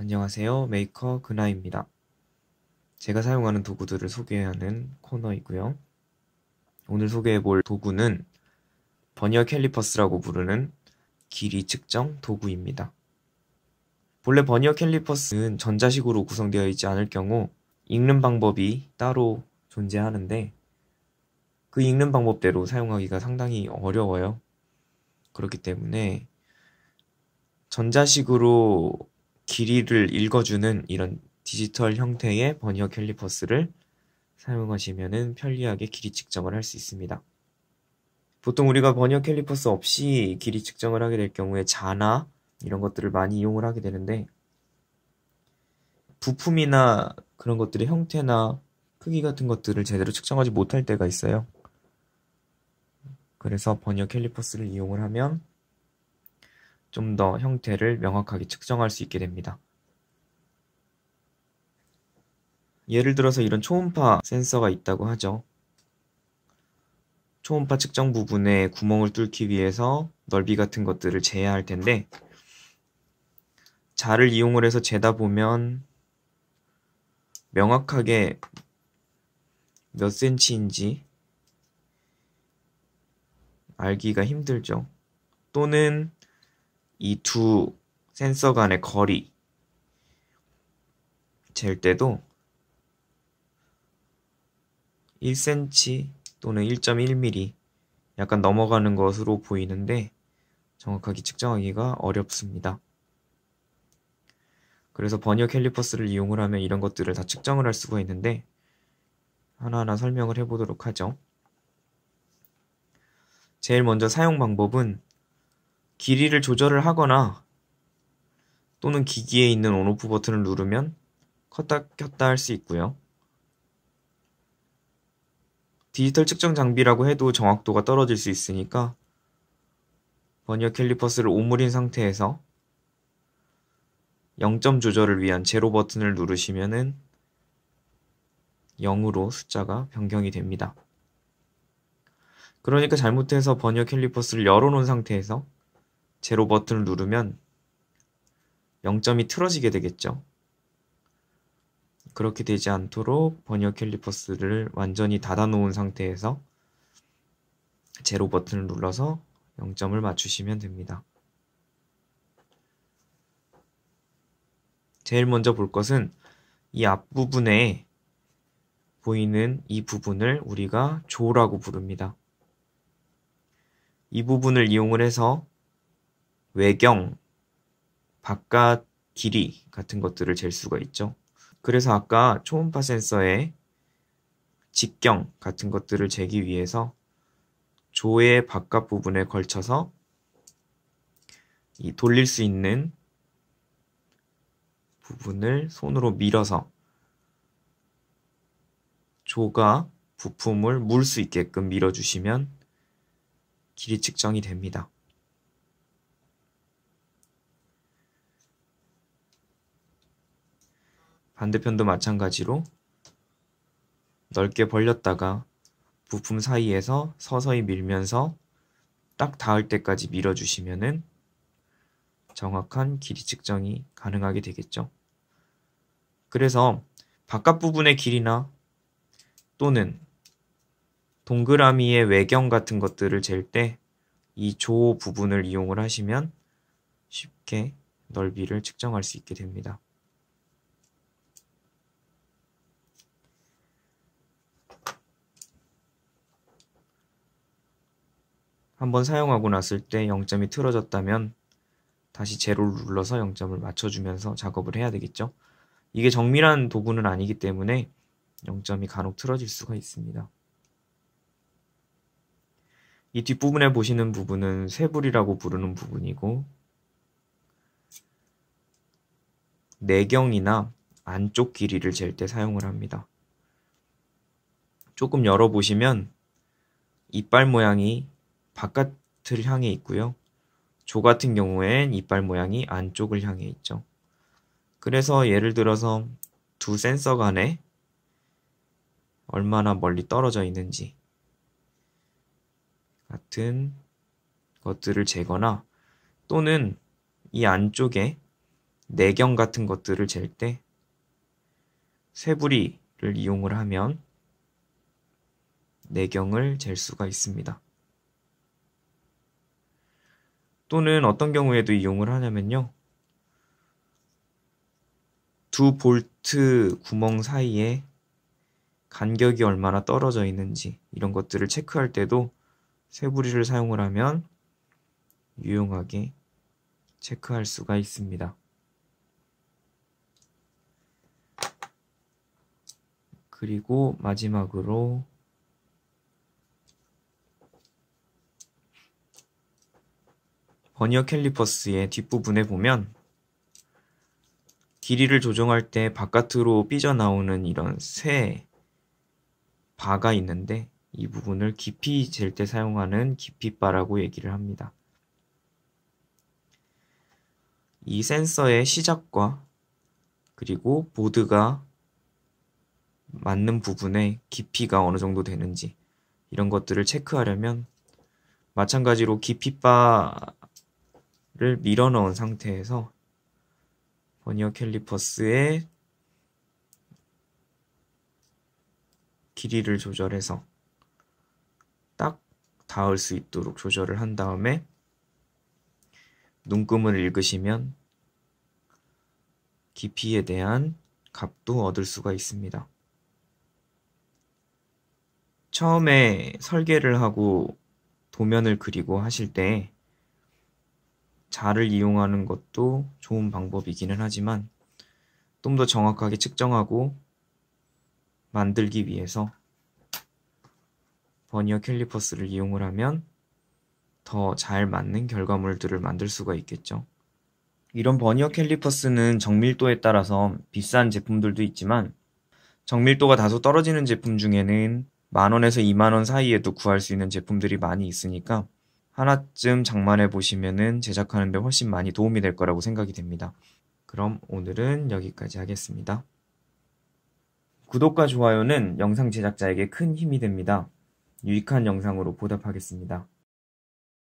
안녕하세요. 메이커 그나입니다. 제가 사용하는 도구들을 소개하는 코너이고요. 오늘 소개해볼 도구는 버니어 캘리퍼스라고 부르는 길이 측정 도구입니다. 본래 버니어 캘리퍼스는 전자식으로 구성되어 있지 않을 경우 읽는 방법이 따로 존재하는데 그 읽는 방법대로 사용하기가 상당히 어려워요. 그렇기 때문에 전자식으로 길이를 읽어주는 이런 디지털 형태의 버니어 캘리퍼스를 사용하시면 편리하게 길이 측정을 할 수 있습니다. 보통 우리가 버니어 캘리퍼스 없이 길이 측정을 하게 될 경우에 자나 이런 것들을 많이 이용을 하게 되는데 부품이나 그런 것들의 형태나 크기 같은 것들을 제대로 측정하지 못할 때가 있어요. 그래서 버니어 캘리퍼스를 이용을 하면 좀 더 형태를 명확하게 측정할 수 있게 됩니다. 예를 들어서 이런 초음파 센서가 있다고 하죠. 초음파 측정 부분에 구멍을 뚫기 위해서 넓이 같은 것들을 재야 할 텐데 자를 이용을 해서 재다 보면 명확하게 몇 센치인지 알기가 힘들죠. 또는 이 두 센서 간의 거리 잴 때도 1cm 또는 1.1mm 약간 넘어가는 것으로 보이는데 정확하게 측정하기가 어렵습니다. 그래서 버니어 캘리퍼스를 이용을 하면 이런 것들을 다 측정을 할 수가 있는데 하나하나 설명을 해보도록 하죠. 제일 먼저 사용 방법은 길이를 조절을 하거나 또는 기기에 있는 온오프 버튼을 누르면 껐다 켰다 할 수 있고요. 디지털 측정 장비라고 해도 정확도가 떨어질 수 있으니까 버니어 캘리퍼스를 오므린 상태에서 0점 조절을 위한 제로 버튼을 누르시면은 0으로 숫자가 변경이 됩니다. 그러니까 잘못해서 버니어 캘리퍼스를 열어놓은 상태에서 제로 버튼을 누르면 0점이 틀어지게 되겠죠. 그렇게 되지 않도록 버니어 캘리퍼스를 완전히 닫아 놓은 상태에서 제로 버튼을 눌러서 0점을 맞추시면 됩니다. 제일 먼저 볼 것은 이 앞부분에 보이는 이 부분을 우리가 조라고 부릅니다. 이 부분을 이용을 해서 외경, 바깥 길이 같은 것들을 잴 수가 있죠. 그래서 아까 초음파 센서의 직경 같은 것들을 재기 위해서 조의 바깥 부분에 걸쳐서 이 돌릴 수 있는 부분을 손으로 밀어서 조가 부품을 물 수 있게끔 밀어주시면 길이 측정이 됩니다. 반대편도 마찬가지로 넓게 벌렸다가 부품 사이에서 서서히 밀면서 딱 닿을 때까지 밀어주시면은 정확한 길이 측정이 가능하게 되겠죠. 그래서 바깥 부분의 길이나 또는 동그라미의 외경 같은 것들을 잴 때 이 조 부분을 이용을 하시면 쉽게 넓이를 측정할 수 있게 됩니다. 한번 사용하고 났을 때 0점이 틀어졌다면 다시 제로를 눌러서 0점을 맞춰주면서 작업을 해야 되겠죠. 이게 정밀한 도구는 아니기 때문에 0점이 간혹 틀어질 수가 있습니다. 이 뒷부분에 보시는 부분은 쇠불이라고 부르는 부분이고 내경이나 안쪽 길이를 잴 때 사용을 합니다. 조금 열어보시면 이빨 모양이 바깥을 향해 있고요. 조 같은 경우엔 이빨 모양이 안쪽을 향해 있죠. 그래서 예를 들어서 두 센서 간에 얼마나 멀리 떨어져 있는지 같은 것들을 재거나 또는 이 안쪽에 내경 같은 것들을 잴 때 쇠부리를 이용을 하면 내경을 잴 수가 있습니다. 또는 어떤 경우에도 이용을 하냐면요. 두 볼트 구멍 사이에 간격이 얼마나 떨어져 있는지 이런 것들을 체크할 때도 쇠부리를 사용을 하면 유용하게 체크할 수가 있습니다. 그리고 마지막으로 버니어 캘리퍼스의 뒷부분에 보면 길이를 조정할 때 바깥으로 삐져나오는 이런 쇠 바가 있는데 이 부분을 깊이 잴 때 사용하는 깊이바라고 얘기를 합니다. 이 센서의 시작과 그리고 보드가 맞는 부분의 깊이가 어느 정도 되는지 이런 것들을 체크하려면 마찬가지로 깊이바를 밀어 넣은 상태에서 버니어 캘리퍼스의 길이를 조절해서 딱 닿을 수 있도록 조절을 한 다음에 눈금을 읽으시면 깊이에 대한 값도 얻을 수가 있습니다. 처음에 설계를 하고 도면을 그리고 하실 때 자를 이용하는 것도 좋은 방법이기는 하지만 좀 더 정확하게 측정하고 만들기 위해서 버니어 캘리퍼스를 이용을 하면 더 잘 맞는 결과물들을 만들 수가 있겠죠. 이런 버니어 캘리퍼스는 정밀도에 따라서 비싼 제품들도 있지만 정밀도가 다소 떨어지는 제품 중에는 10,000원에서 20,000원 사이에도 구할 수 있는 제품들이 많이 있으니까 하나쯤 장만해 보시면은 제작하는 데 훨씬 많이 도움이 될 거라고 생각이 됩니다. 그럼 오늘은 여기까지 하겠습니다. 구독과 좋아요는 영상 제작자에게 큰 힘이 됩니다. 유익한 영상으로 보답하겠습니다.